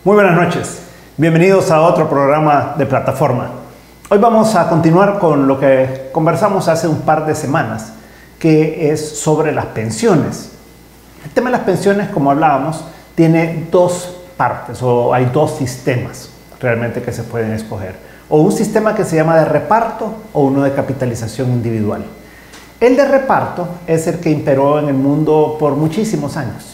Muy buenas noches, bienvenidos a otro programa de Plataforma. Hoy vamos a continuar con lo que conversamos hace un par de semanas, que es sobre las pensiones. El tema de las pensiones, como hablábamos, tiene dos partes o hay dos sistemas realmente que se pueden escoger. O un sistema que se llama de reparto o uno de capitalización individual. El de reparto es el que imperó en el mundo por muchísimos años.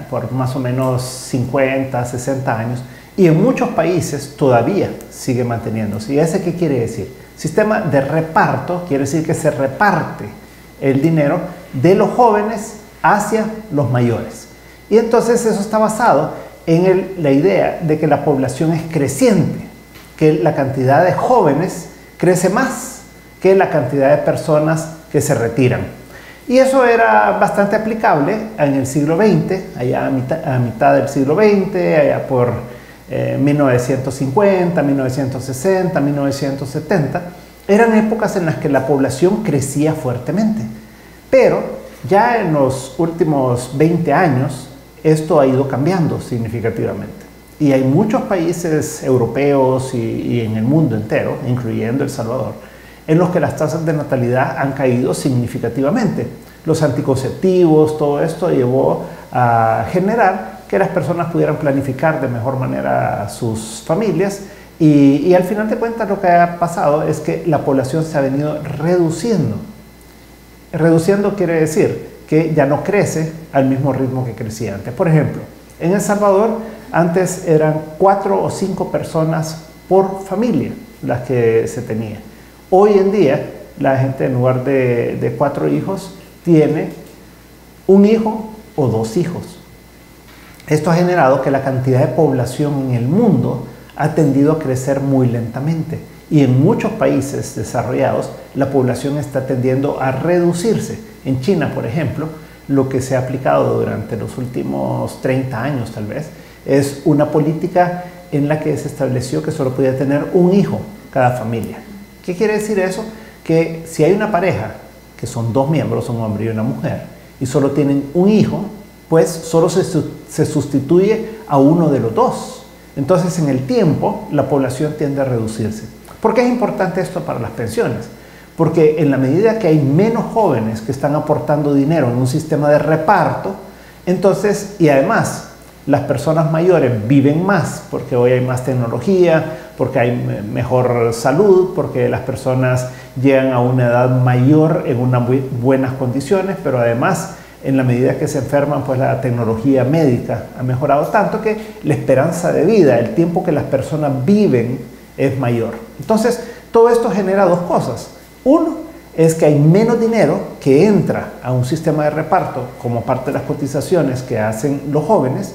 Por más o menos 50, 60 años, y en muchos países todavía sigue manteniéndose. ¿Y ese qué quiere decir? Sistema de reparto quiere decir que se reparte el dinero de los jóvenes hacia los mayores. Y entonces eso está basado en la idea de que la población es creciente, que la cantidad de jóvenes crece más que la cantidad de personas que se retiran. Y eso era bastante aplicable en el siglo XX, allá a mitad del siglo XX, allá por 1950, 1960, 1970. Eran épocas en las que la población crecía fuertemente. Pero ya en los últimos 20 años, esto ha ido cambiando significativamente. Y hay muchos países europeos y en el mundo entero, incluyendo El Salvador, en los que las tasas de natalidad han caído significativamente. Los anticonceptivos, todo esto llevó a generar que las personas pudieran planificar de mejor manera sus familias y al final de cuentas lo que ha pasado es que la población se ha venido reduciendo. Reduciendo quiere decir que ya no crece al mismo ritmo que crecía antes. Por ejemplo, en El Salvador antes eran 4 o 5 personas por familia las que se tenía. Hoy en día, la gente en lugar de 4 hijos, tiene un hijo o 2 hijos. Esto ha generado que la cantidad de población en el mundo ha tendido a crecer muy lentamente. Y en muchos países desarrollados, la población está tendiendo a reducirse. En China, por ejemplo, lo que se ha aplicado durante los últimos 30 años, tal vez, es una política en la que se estableció que solo podía tener un hijo cada familia. ¿Qué quiere decir eso? Que si hay una pareja, que son 2 miembros, un hombre y una mujer, y solo tienen un hijo, pues solo se sustituye a uno de los 2. Entonces, en el tiempo, la población tiende a reducirse. ¿Por qué es importante esto para las pensiones? Porque en la medida que hay menos jóvenes que están aportando dinero en un sistema de reparto, entonces, y además, las personas mayores viven más porque hoy hay más tecnología, porque hay mejor salud, porque las personas llegan a una edad mayor en unas buenas condiciones, pero además en la medida que se enferman, pues la tecnología médica ha mejorado tanto que la esperanza de vida, el tiempo que las personas viven es mayor. Entonces, todo esto genera 2 cosas. Uno es que hay menos dinero que entra a un sistema de reparto como parte de las cotizaciones que hacen los jóvenes,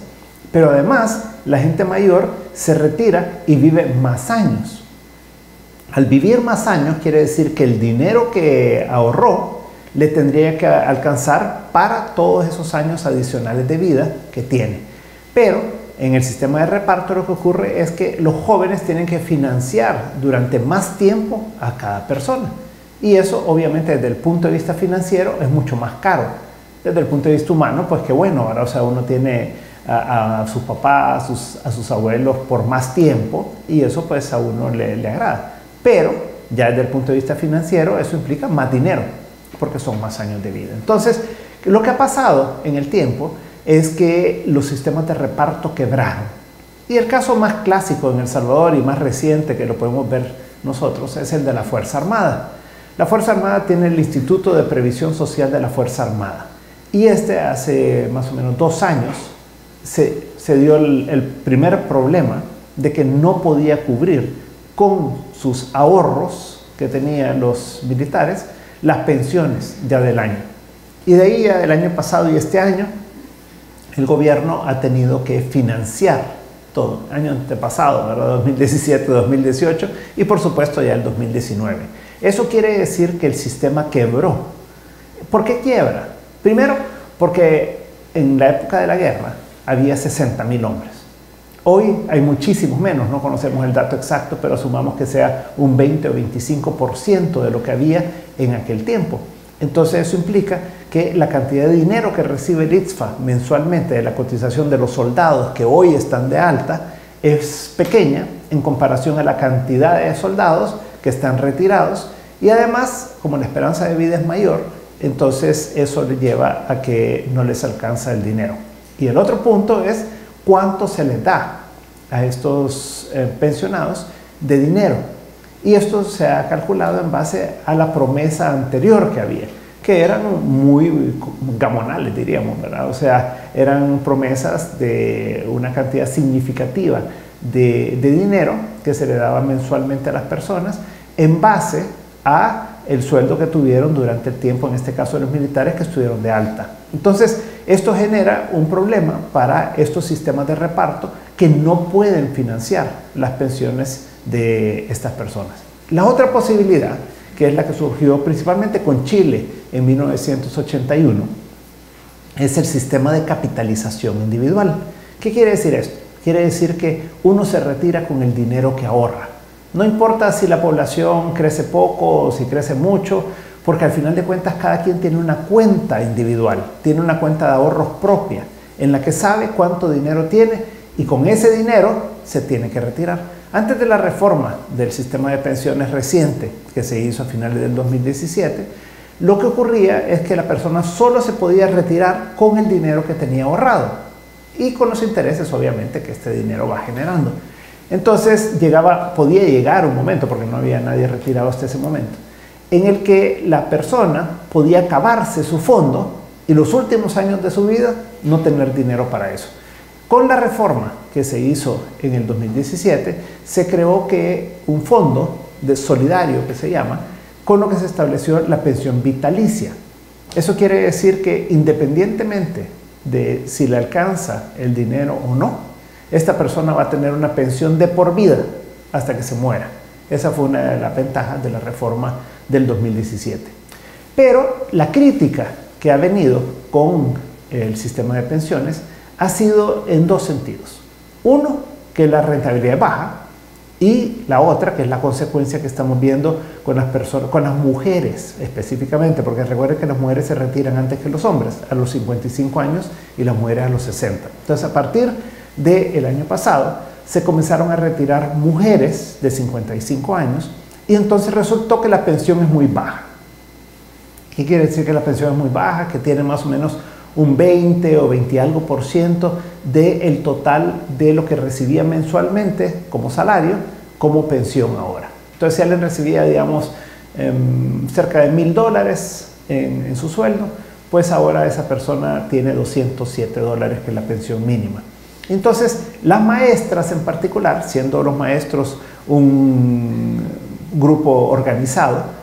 pero además la gente mayor se retira y vive más años. Al vivir más años quiere decir que el dinero que ahorró le tendría que alcanzar para todos esos años adicionales de vida que tiene. Pero en el sistema de reparto lo que ocurre es que los jóvenes tienen que financiar durante más tiempo a cada persona. Y eso obviamente desde el punto de vista financiero es mucho más caro. Desde el punto de vista humano, pues qué bueno, ¿verdad? O sea, uno tiene a sus papás, a sus abuelos por más tiempo y eso pues a uno le agrada. Pero ya desde el punto de vista financiero eso implica más dinero porque son más años de vida. Entonces, lo que ha pasado en el tiempo es que los sistemas de reparto quebraron. Y el caso más clásico en El Salvador y más reciente que lo podemos ver nosotros es el de la Fuerza Armada. La Fuerza Armada tiene el Instituto de Previsión Social de la Fuerza Armada y hace más o menos 2 años se dio el primer problema de que no podía cubrir con sus ahorros que tenían los militares las pensiones ya del año. Y de ahí ya del año pasado y este año el gobierno ha tenido que financiar todo, año antepasado, ¿verdad? 2017, 2018 y por supuesto ya el 2019. Eso quiere decir que el sistema quebró. ¿Por qué quiebra? Primero, porque en la época de la guerra había 60,000 hombres. Hoy hay muchísimos menos, no conocemos el dato exacto, pero asumamos que sea un 20 o 25% de lo que había en aquel tiempo. Entonces eso implica que la cantidad de dinero que recibe el ITSFA mensualmente de la cotización de los soldados que hoy están de alta es pequeña en comparación a la cantidad de soldados que están retirados, y además, como la esperanza de vida es mayor, entonces eso le lleva a que no les alcanza el dinero. Y el otro punto es cuánto se les da a estos pensionados de dinero. Y esto se ha calculado en base a la promesa anterior que había, que eran muy gamonales, diríamos, ¿verdad? O sea, eran promesas de una cantidad significativa de dinero que se le daba mensualmente a las personas en base a el sueldo que tuvieron durante el tiempo, en este caso de los militares que estuvieron de alta. Entonces, esto genera un problema para estos sistemas de reparto que no pueden financiar las pensiones de estas personas. La otra posibilidad, que es la que surgió principalmente con Chile en 1981, es el sistema de capitalización individual. ¿Qué quiere decir esto? Quiere decir que uno se retira con el dinero que ahorra. No importa si la población crece poco o si crece mucho, porque al final de cuentas cada quien tiene una cuenta individual, tiene una cuenta de ahorros propia, en la que sabe cuánto dinero tiene y con ese dinero se tiene que retirar. Antes de la reforma del sistema de pensiones reciente, que se hizo a finales del 2017, lo que ocurría es que la persona solo se podía retirar con el dinero que tenía ahorrado y con los intereses, obviamente, que este dinero va generando. Entonces podía llegar un momento, porque no había nadie retirado hasta ese momento, en el que la persona podía acabarse su fondo y los últimos años de su vida no tener dinero para eso. Con la reforma que se hizo en el 2017, se creó un fondo solidario, que se llama, con lo que se estableció la pensión vitalicia. Eso quiere decir que independientemente de si le alcanza el dinero o no, esta persona va a tener una pensión de por vida hasta que se muera. Esa fue una de las ventajas de la reforma del 2017. Pero la crítica que ha venido con el sistema de pensiones ha sido en dos sentidos. Uno, que la rentabilidad es baja, y la otra, que es la consecuencia que estamos viendo con las personas, con las mujeres específicamente, porque recuerden que las mujeres se retiran antes que los hombres, a los 55 años, y las mujeres a los 60. Entonces, a partir del año pasado, se comenzaron a retirar mujeres de 55 años, y entonces resultó que la pensión es muy baja. ¿Qué quiere decir que la pensión es muy baja? Que tiene más o menos un 20 o 20 y algo por ciento del total de lo que recibía mensualmente como salario, como pensión ahora. Entonces, si alguien recibía, digamos, cerca de $1000 en su sueldo, pues ahora esa persona tiene $207, que es la pensión mínima. Entonces, las maestras en particular, siendo los maestros un grupo organizado,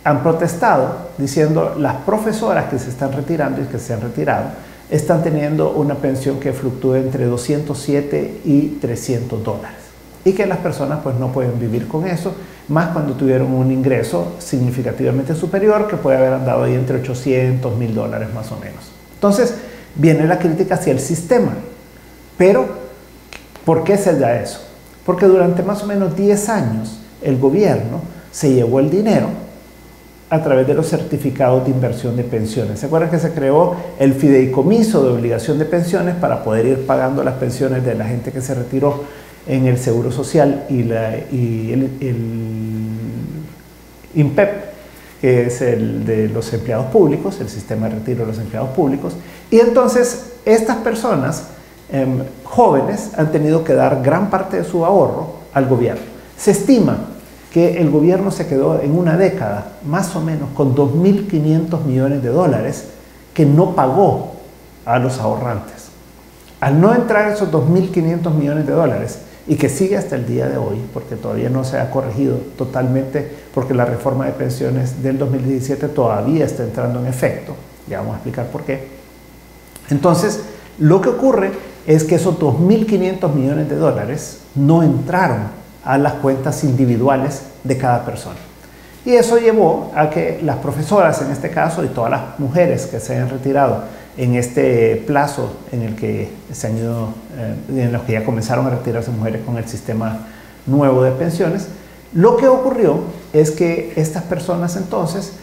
han protestado diciendo las profesoras que se están retirando y que se han retirado están teniendo una pensión que fluctúa entre $207 y $300 y que las personas pues no pueden vivir con eso, más cuando tuvieron un ingreso significativamente superior que puede haber andado ahí entre $800, $1000 más o menos. Entonces viene la crítica hacia el sistema, pero ¿por qué se da eso? Porque durante más o menos 10 años el gobierno se llevó el dinero a través de los certificados de inversión de pensiones. ¿Se acuerdan que se creó el fideicomiso de obligación de pensiones para poder ir pagando las pensiones de la gente que se retiró en el Seguro Social y el INPEP, que es el de los empleados públicos, el sistema de retiro de los empleados públicos? Y entonces estas personas jóvenes han tenido que dar gran parte de su ahorro al gobierno. Se estima que el gobierno se quedó en una década más o menos con $2.500 millones que no pagó a los ahorrantes. Al no entrar esos $2.500 millones y que sigue hasta el día de hoy, porque todavía no se ha corregido totalmente, porque la reforma de pensiones del 2017 todavía está entrando en efecto, ya vamos a explicar por qué. Entonces, lo que ocurre es que esos $2.500 millones no entraron a las cuentas individuales de cada persona. Y eso llevó a que las profesoras, en este caso, y todas las mujeres que se hayan retirado en este plazo en el que se han ido, en los que ya comenzaron a retirarse mujeres con el sistema nuevo de pensiones, lo que ocurrió es que estas personas entonces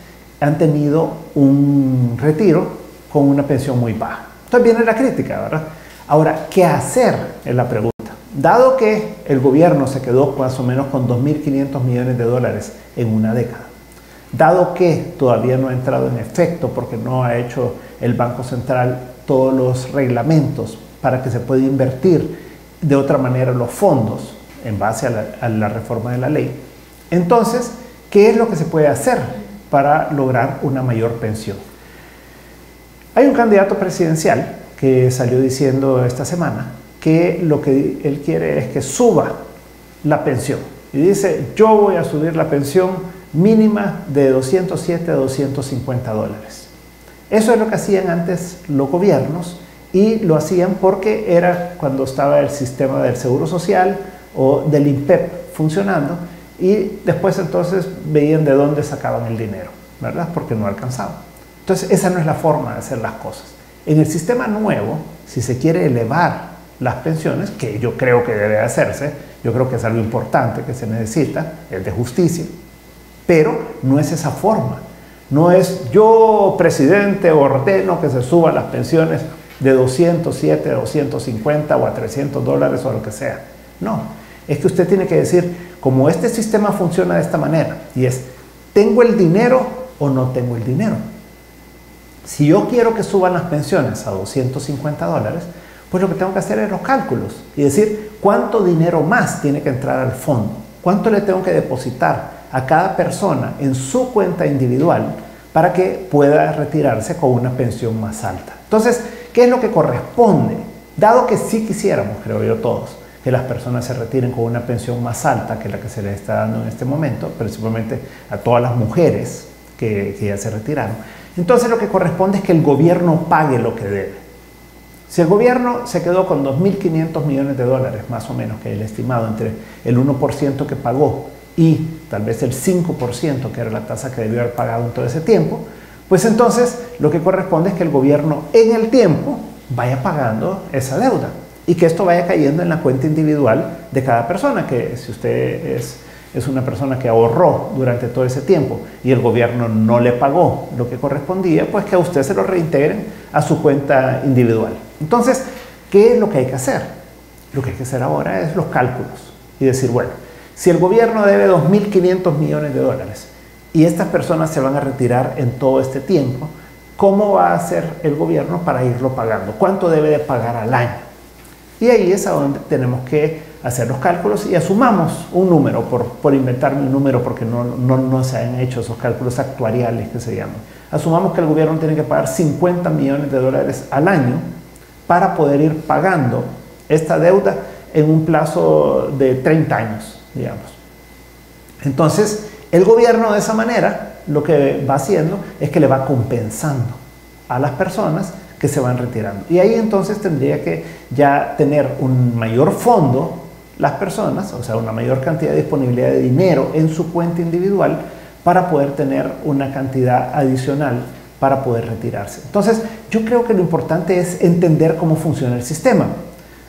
han tenido un retiro con una pensión muy baja. Entonces viene la crítica, ¿verdad? Ahora, ¿qué hacer? Es la pregunta. dado que el gobierno se quedó más o menos con 2.500 millones de dólares en una década, dado que todavía no ha entrado en efecto porque no ha hecho el Banco Central todos los reglamentos para que se pueda invertir de otra manera los fondos en base a la reforma de la ley, entonces, ¿qué es lo que se puede hacer para lograr una mayor pensión? Hay un candidato presidencial que salió diciendo esta semana que lo que él quiere es que suba la pensión. Y dice, yo voy a subir la pensión mínima de 207 a 250 dólares. Eso es lo que hacían antes los gobiernos y lo hacían porque era cuando estaba el sistema del Seguro Social o del INPEP funcionando y después entonces veían de dónde sacaban el dinero, ¿verdad? Porque no alcanzaba. Entonces esa no es la forma de hacer las cosas. En el sistema nuevo, si se quiere elevar las pensiones, que yo creo que debe hacerse, yo creo que es algo importante que se necesita, es de justicia, pero no es esa forma. No es yo, presidente, ordeno que se suban las pensiones de 207 a 250 o a 300 dólares o a lo que sea. No, es que usted tiene que decir, como este sistema funciona de esta manera, y es, ¿tengo el dinero o no tengo el dinero? Si yo quiero que suban las pensiones a 250 dólares, pues lo que tengo que hacer es los cálculos y decir cuánto dinero más tiene que entrar al fondo, cuánto le tengo que depositar a cada persona en su cuenta individual para que pueda retirarse con una pensión más alta. Entonces, ¿qué es lo que corresponde? Dado que sí quisiéramos, creo yo todos, que las personas se retiren con una pensión más alta que la que se les está dando en este momento, principalmente a todas las mujeres que ya se retiraron, entonces lo que corresponde es que el gobierno pague lo que debe. Si el gobierno se quedó con 2.500 millones de dólares, más o menos, que es el estimado entre el 1% que pagó y tal vez el 5%, que era la tasa que debió haber pagado en todo ese tiempo, pues entonces lo que corresponde es que el gobierno en el tiempo vaya pagando esa deuda y que esto vaya cayendo en la cuenta individual de cada persona, que si usted es una persona que ahorró durante todo ese tiempo y el gobierno no le pagó lo que correspondía, pues que a usted se lo reintegren a su cuenta individual. Entonces, ¿qué es lo que hay que hacer? Lo que hay que hacer ahora es los cálculos y decir, bueno, si el gobierno debe 2.500 millones de dólares y estas personas se van a retirar en todo este tiempo, ¿cómo va a hacer el gobierno para irlo pagando? ¿Cuánto debe de pagar al año? Y ahí es a donde tenemos que hacer los cálculos y asumamos un número, por inventarme un número porque no se han hecho esos cálculos actuariales que se llaman. Asumamos que el gobierno tiene que pagar 50 millones de dólares al año para poder ir pagando esta deuda en un plazo de 30 años, digamos. Entonces, el gobierno de esa manera lo que va haciendo es que le va compensando a las personas que se van retirando. Y ahí entonces tendría que ya tener un mayor fondo las personas, o sea, una mayor cantidad de disponibilidad de dinero en su cuenta individual para poder tener una cantidad adicional para poder retirarse. Entonces, yo creo que lo importante es entender cómo funciona el sistema.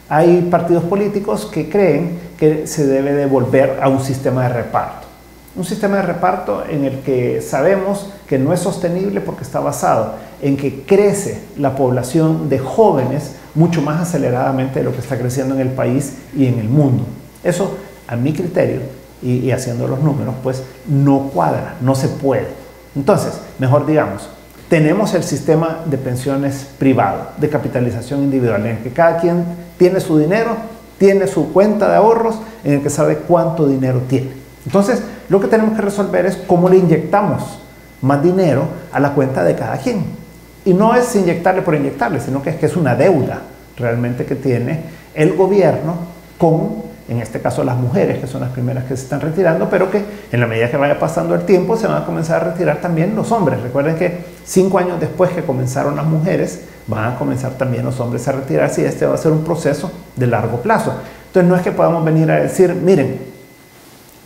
Hay partidos políticos que creen que se debe de volver a un sistema de reparto. Un sistema de reparto en el que sabemos que no es sostenible porque está basado en que crece la población de jóvenes mucho más aceleradamente de lo que está creciendo en el país y en el mundo. Eso, a mi criterio, y haciendo los números, pues no cuadra, no se puede. Entonces, mejor digamos, tenemos el sistema de pensiones privado, de capitalización individual, en el que cada quien tiene su dinero, tiene su cuenta de ahorros, en el que sabe cuánto dinero tiene. Entonces, lo que tenemos que resolver es cómo le inyectamos más dinero a la cuenta de cada quien. Y no es inyectarle por inyectarle, sino que es una deuda realmente que tiene el gobierno con, en este caso, las mujeres, que son las primeras que se están retirando, pero que en la medida que vaya pasando el tiempo se van a comenzar a retirar también los hombres. Recuerden que 5 años después que comenzaron las mujeres, van a comenzar también los hombres a retirarse y este va a ser un proceso de largo plazo. Entonces no es que podamos venir a decir, miren,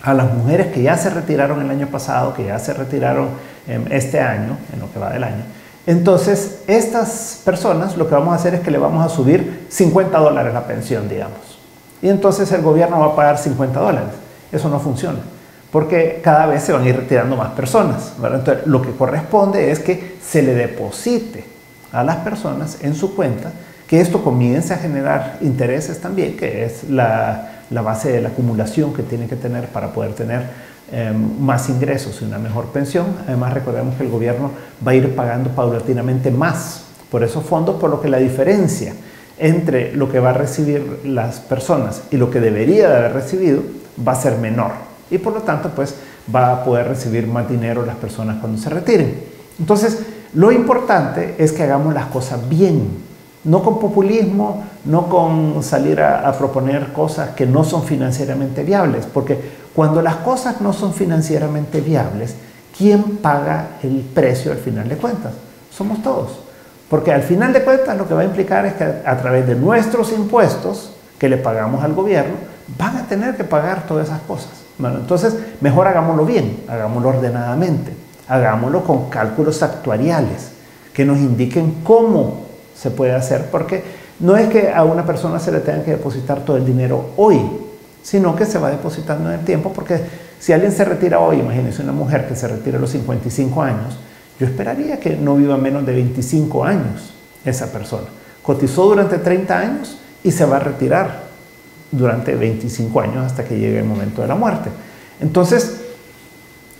a las mujeres que ya se retiraron el año pasado, que ya se retiraron este año, en lo que va del año, entonces estas personas lo que vamos a hacer es que le vamos a subir 50 dólares la pensión, digamos. Y entonces el gobierno va a pagar 50 dólares. Eso no funciona, porque cada vez se van a ir retirando más personas, ¿verdad? Entonces lo que corresponde es que se le deposite a las personas en su cuenta que esto comience a generar intereses también, que es la base de la acumulación que tiene que tener para poder tener más ingresos y una mejor pensión. Además, recordemos que el gobierno va a ir pagando paulatinamente más por esos fondos, por lo que la diferencia entre lo que va a recibir las personas y lo que debería de haber recibido va a ser menor, y por lo tanto pues va a poder recibir más dinero las personas cuando se retiren. Entonces, lo importante es que hagamos las cosas bien, no con populismo, no con salir a proponer cosas que no son financieramente viables, porque cuando las cosas no son financieramente viables, ¿quién paga el precio al final de cuentas? Somos todos. Porque al final de cuentas lo que va a implicar es que a través de nuestros impuestos que le pagamos al gobierno, van a tener que pagar todas esas cosas. Bueno, entonces, mejor hagámoslo bien, hagámoslo ordenadamente, hagámoslo con cálculos actuariales que nos indiquen cómo se puede hacer, porque no es que a una persona se le tenga que depositar todo el dinero hoy, sino que se va depositando en el tiempo, porque si alguien se retira hoy, imagínense una mujer que se retira a los 55 años, yo esperaría que no viva menos de 25 años esa persona. Cotizó durante 30 años y se va a retirar durante 25 años hasta que llegue el momento de la muerte. Entonces,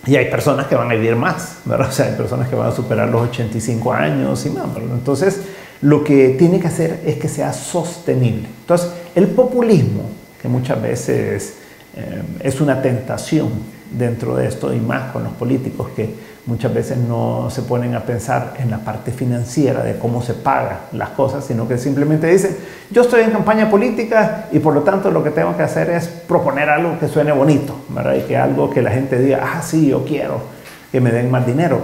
y hay personas que van a vivir más, ¿verdad? O sea, hay personas que van a superar los 85 años y más, ¿verdad? Entonces, lo que tiene que hacer es que sea sostenible. Entonces, el populismo, que muchas veces es una tentación dentro de esto, y más con los políticos que muchas veces no se ponen a pensar en la parte financiera de cómo se pagan las cosas, sino que simplemente dicen, yo estoy en campaña política y por lo tanto lo que tengo que hacer es proponer algo que suene bonito, ¿verdad? Y que algo que la gente diga, ah, sí, yo quiero que me den más dinero.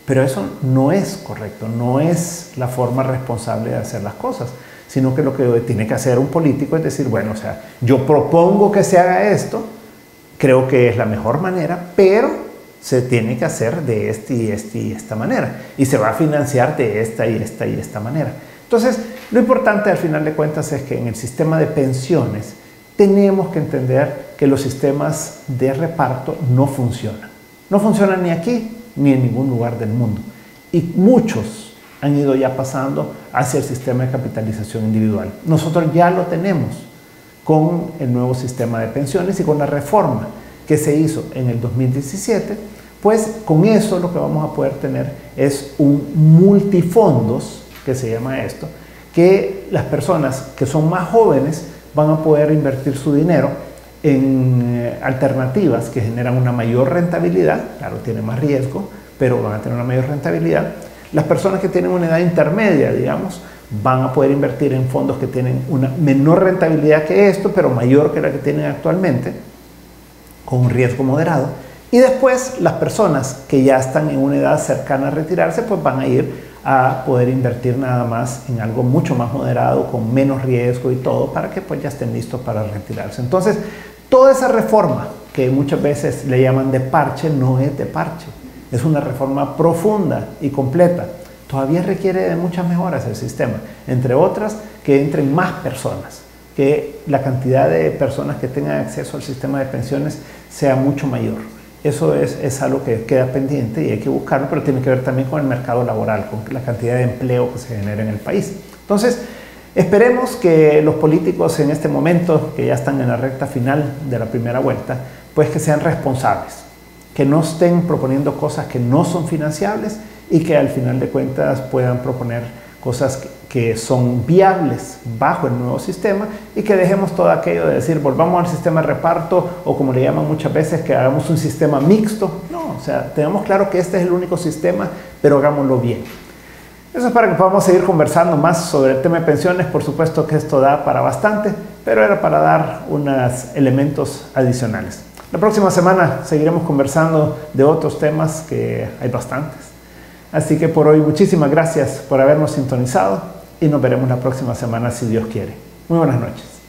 Pero eso no es correcto, no es la forma responsable de hacer las cosas, sino que lo que tiene que hacer un político es decir, bueno, o sea, yo propongo que se haga esto, creo que es la mejor manera, pero se tiene que hacer de esta manera, y se va a financiar de esta y esta manera. Entonces, lo importante al final de cuentas es que en el sistema de pensiones tenemos que entender que los sistemas de reparto no funcionan. No funcionan ni aquí ni en ningún lugar del mundo. Y muchos han ido ya pasando hacia el sistema de capitalización individual. Nosotros ya lo tenemos con el nuevo sistema de pensiones y con la reforma que se hizo en el 2017, pues con eso lo que vamos a poder tener es un multifondos, que se llama esto, que las personas que son más jóvenes van a poder invertir su dinero en alternativas que generan una mayor rentabilidad, claro, tiene más riesgo, pero van a tener una mayor rentabilidad. Las personas que tienen una edad intermedia, digamos, van a poder invertir en fondos que tienen una menor rentabilidad que esto, pero mayor que la que tienen actualmente, con un riesgo moderado. Y después las personas que ya están en una edad cercana a retirarse, pues van a ir a poder invertir nada más en algo mucho más moderado, con menos riesgo y todo, para que pues ya estén listos para retirarse. Entonces, toda esa reforma que muchas veces le llaman de parche, no es de parche, es una reforma profunda y completa. Todavía requiere de muchas mejoras el sistema, entre otras que entren más personas, que la cantidad de personas que tengan acceso al sistema de pensiones sea mucho mayor. Eso es algo que queda pendiente y hay que buscarlo, pero tiene que ver también con el mercado laboral, con la cantidad de empleo que se genera en el país. Entonces, esperemos que los políticos en este momento, que ya están en la recta final de la primera vuelta, pues que sean responsables, que no estén proponiendo cosas que no son financiables y que al final de cuentas puedan proponer cosas que son viables bajo el nuevo sistema, y que dejemos todo aquello de decir volvamos al sistema de reparto, o como le llaman muchas veces, que hagamos un sistema mixto. No, o sea, tenemos claro que este es el único sistema, pero hagámoslo bien. Eso es para que podamos seguir conversando más sobre el tema de pensiones. Por supuesto que esto da para bastante, pero era para dar unos elementos adicionales. La próxima semana seguiremos conversando de otros temas, que hay bastantes. Así que por hoy muchísimas gracias por habernos sintonizado y nos veremos la próxima semana si Dios quiere. Muy buenas noches.